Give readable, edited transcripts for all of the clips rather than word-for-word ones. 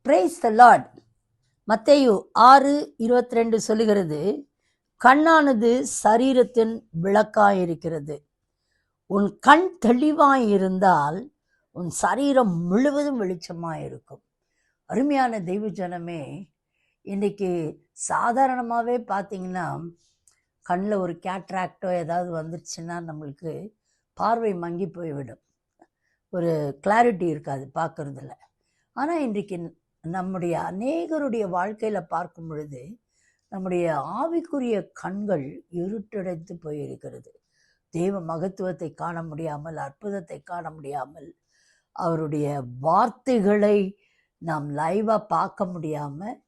Praise the Lord. மத்தேயு 6:22 சொல்லுகிறது, கண்ணானது சரீரத்தின் விளக்காயிருக்கிறது. உன் கண் தெளிவாயிருந்தால் உன் சரீரம் முழுவதும் வெளிச்சமாயிருக்கும். அருமையான தெய்வ ஜனமே, இன்றைக்கி சாதாரணமாகவே பார்த்தீங்கன்னா கண்ணில் ஒரு கேட்ராக்டோ ஏதாவது வந்துருச்சுன்னா நம்மளுக்கு பார்வை மங்கி போய்விடும், ஒரு கிளாரிட்டி இருக்காது பார்க்குறதுல. ஆனால் இன்றைக்கு நம்முடைய அநேகருடைய வாழ்க்கையில் பார்க்கும் பொழுது நம்முடைய ஆவிக்குரிய கண்கள் இருட்டடைத்து போயிருக்கிறது. தேவ மகத்துவத்தை காண முடியாமல், அற்புதத்தை காண முடியாமல், அவருடைய வார்த்தைகளை நாம் லைவாக பார்க்க முடியாமல்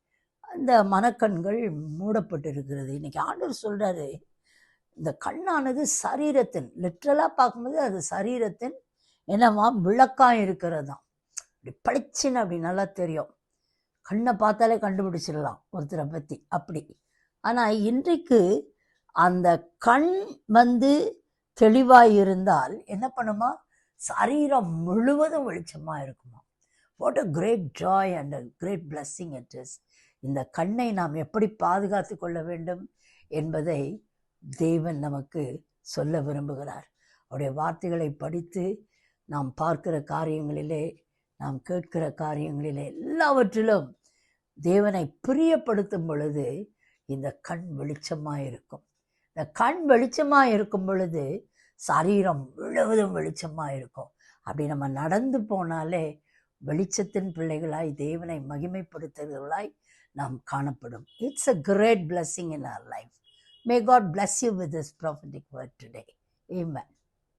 அந்த மனக்கண்கள் மூடப்பட்டிருக்கிறது. இன்றைக்கி ஆண்டவர் சொல்கிறாரு, இந்த கண்ணானது சரீரத்தின், லிட்ரலாக பார்க்கும்போது அது சரீரத்தின் என்னவா விளக்காக இருக்கிறதாம். அப்படி பளிச்சுன்னு அப்படி நல்லா தெரியும், கண்ணை பார்த்தாலே கண்டுபிடிச்சிடலாம் ஒருத்தரை பற்றி அப்படி. ஆனால் இன்றைக்கு அந்த கண் தெளிவாக இருந்தால் என்ன பண்ணுமா, சரீரம் முழுவதும் வெளிச்சமாக இருக்குமா. What a great joy and a great blessing it is. இந்த கண்ணை நாம் எப்படி பாதுகாத்து கொள்ள வேண்டும் என்பதை தேவன் நமக்கு சொல்ல விரும்புகிறார். அவருடைய வார்த்தைகளை படித்து நாம் பார்க்கிற காரியங்களிலே, நாம் கேட்கிற காரியங்களிலே எல்லாவற்றிலும் தேவனை பிரியப்படுத்தும் பொழுது இந்த கண் வெளிச்சமாக இருக்கும். இந்த கண் வெளிச்சமாக இருக்கும் பொழுது சரீரம் முழுவதும் வெளிச்சமாக இருக்கும். அப்படி நம்ம நடந்து போனாலே வெளிச்சத்தின் பிள்ளைகளாய், தேவனை மகிமைப்படுத்துகிறவர்களாய் நாம் காணப்படும். It's a great blessing in our life. May God bless you with this prophetic word today. Amen.